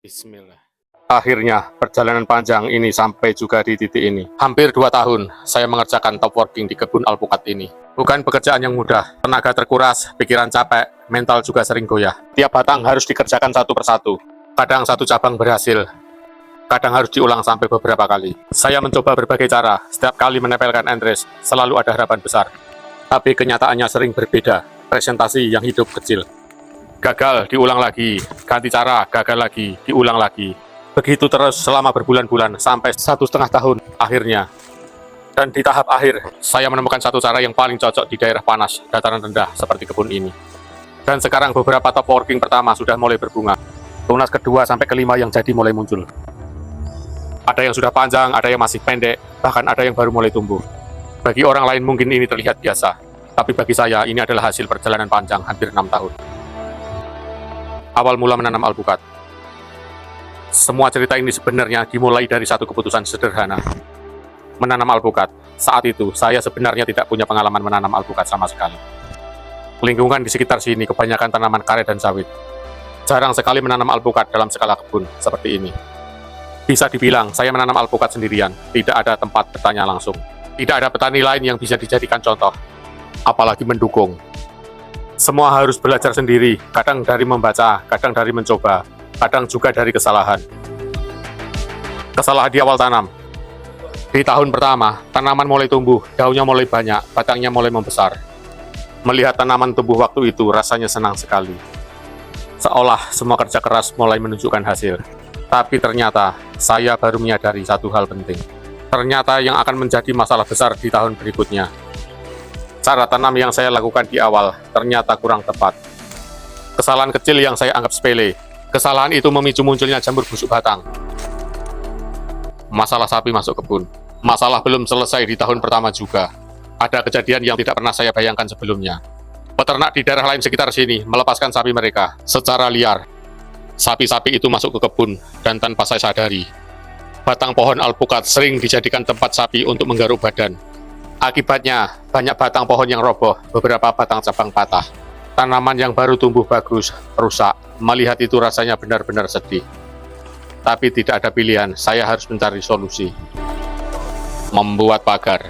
Bismillah. Akhirnya, perjalanan panjang ini sampai juga di titik ini. Hampir 2 tahun, saya mengerjakan top working di kebun alpukat ini. Bukan pekerjaan yang mudah, tenaga terkuras, pikiran capek, mental juga sering goyah. Tiap batang harus dikerjakan satu persatu. Kadang satu cabang berhasil, kadang harus diulang sampai beberapa kali. Saya mencoba berbagai cara, setiap kali menempelkan entres, selalu ada harapan besar. Tapi kenyataannya sering berbeda, presentasi yang hidup kecil. Gagal, diulang lagi, ganti cara, gagal lagi, diulang lagi. Begitu terus selama berbulan-bulan, sampai 1,5 tahun akhirnya. Dan di tahap akhir, saya menemukan satu cara yang paling cocok di daerah panas, dataran rendah seperti kebun ini. Dan sekarang beberapa top working pertama sudah mulai berbunga. Tunas kedua sampai kelima yang jadi mulai muncul. Ada yang sudah panjang, ada yang masih pendek, bahkan ada yang baru mulai tumbuh. Bagi orang lain mungkin ini terlihat biasa, tapi bagi saya ini adalah hasil perjalanan panjang hampir 6 tahun. Awal mula menanam alpukat. Semua cerita ini sebenarnya dimulai dari satu keputusan sederhana. Menanam alpukat. Saat itu, saya sebenarnya tidak punya pengalaman menanam alpukat sama sekali. Lingkungan di sekitar sini kebanyakan tanaman karet dan sawit. Jarang sekali menanam alpukat dalam skala kebun seperti ini. Bisa dibilang, saya menanam alpukat sendirian. Tidak ada tempat bertanya langsung. Tidak ada petani lain yang bisa dijadikan contoh. Apalagi mendukung. Semua harus belajar sendiri, kadang dari membaca, kadang dari mencoba, kadang juga dari kesalahan. Kesalahan di awal tanam. Di tahun pertama, tanaman mulai tumbuh, daunnya mulai banyak, batangnya mulai membesar. Melihat tanaman tumbuh waktu itu, rasanya senang sekali. Seolah semua kerja keras mulai menunjukkan hasil. Tapi ternyata, saya baru menyadari satu hal penting. Ternyata yang akan menjadi masalah besar di tahun berikutnya. Cara tanam yang saya lakukan di awal ternyata kurang tepat. Kesalahan kecil yang saya anggap sepele. Kesalahan itu memicu munculnya jamur busuk batang. Masalah sapi masuk kebun. Masalah belum selesai di tahun pertama juga. Ada kejadian yang tidak pernah saya bayangkan sebelumnya. Peternak di daerah lain sekitar sini melepaskan sapi mereka secara liar. Sapi-sapi itu masuk ke kebun dan tanpa saya sadari, batang pohon alpukat sering dijadikan tempat sapi untuk menggaruk badan. Akibatnya, banyak batang pohon yang roboh, beberapa batang cabang patah. Tanaman yang baru tumbuh bagus, rusak. Melihat itu rasanya benar-benar sedih. Tapi tidak ada pilihan, saya harus mencari solusi. Membuat pagar.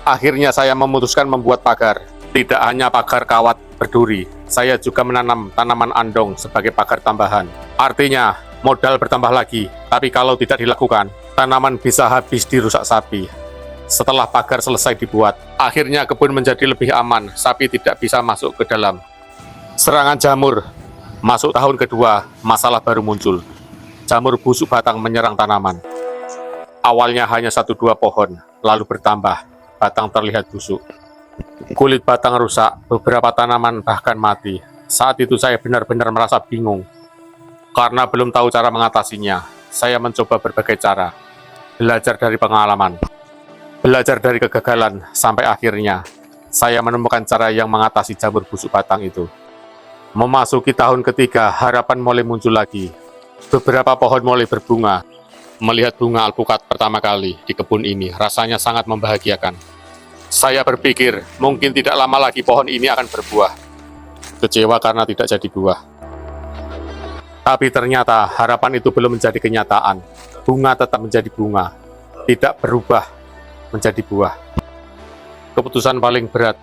Akhirnya saya memutuskan membuat pagar. Tidak hanya pagar kawat berduri, saya juga menanam tanaman andong sebagai pagar tambahan. Artinya, modal bertambah lagi, tapi kalau tidak dilakukan, tanaman bisa habis dirusak sapi. Setelah pagar selesai dibuat, akhirnya kebun menjadi lebih aman, sapi tidak bisa masuk ke dalam. Serangan jamur. Masuk tahun kedua, masalah baru muncul. Jamur busuk batang menyerang tanaman. Awalnya hanya 1-2 pohon, lalu bertambah, batang terlihat busuk. Kulit batang rusak, beberapa tanaman bahkan mati. Saat itu saya benar-benar merasa bingung. Karena belum tahu cara mengatasinya, saya mencoba berbagai cara. Belajar dari pengalaman. Belajar dari kegagalan, sampai akhirnya saya menemukan cara yang mengatasi jamur busuk batang itu. Memasuki tahun ketiga, harapan mulai muncul lagi. Beberapa pohon mulai berbunga. Melihat bunga alpukat pertama kali di kebun ini, rasanya sangat membahagiakan. Saya berpikir, mungkin tidak lama lagi pohon ini akan berbuah. Kecewa karena tidak jadi buah. Tapi ternyata harapan itu belum menjadi kenyataan. Bunga tetap menjadi bunga, tidak berubah menjadi buah. Keputusan paling berat.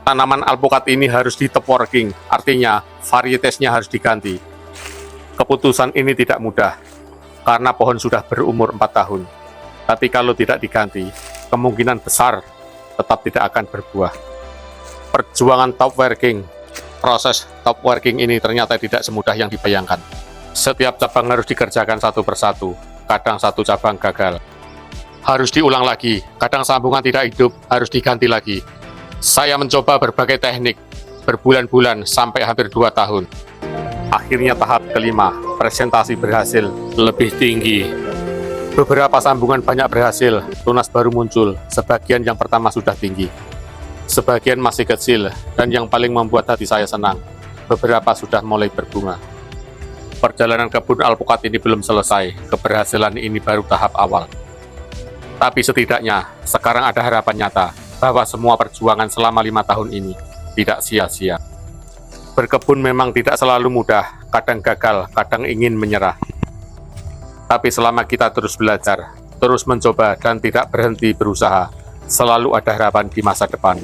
Tanaman alpukat ini harus di top working, artinya varietesnya harus diganti. Keputusan ini tidak mudah, karena pohon sudah berumur 4 tahun. Tapi kalau tidak diganti, kemungkinan besar tetap tidak akan berbuah. Perjuangan top working. Proses top working ini ternyata tidak semudah yang dibayangkan. Setiap cabang harus dikerjakan satu persatu, kadang satu cabang gagal. Harus diulang lagi, kadang sambungan tidak hidup, harus diganti lagi. Saya mencoba berbagai teknik, berbulan-bulan sampai hampir 2 tahun. Akhirnya tahap kelima, presentasi berhasil, lebih tinggi. Beberapa sambungan banyak berhasil, tunas baru muncul, sebagian yang pertama sudah tinggi. Sebagian masih kecil, dan yang paling membuat hati saya senang, beberapa sudah mulai berbunga. Perjalanan kebun alpukat ini belum selesai, keberhasilan ini baru tahap awal. Tapi setidaknya, sekarang ada harapan nyata bahwa semua perjuangan selama 5 tahun ini tidak sia-sia. Berkebun memang tidak selalu mudah, kadang gagal, kadang ingin menyerah. Tapi selama kita terus belajar, terus mencoba dan tidak berhenti berusaha, selalu ada harapan di masa depan.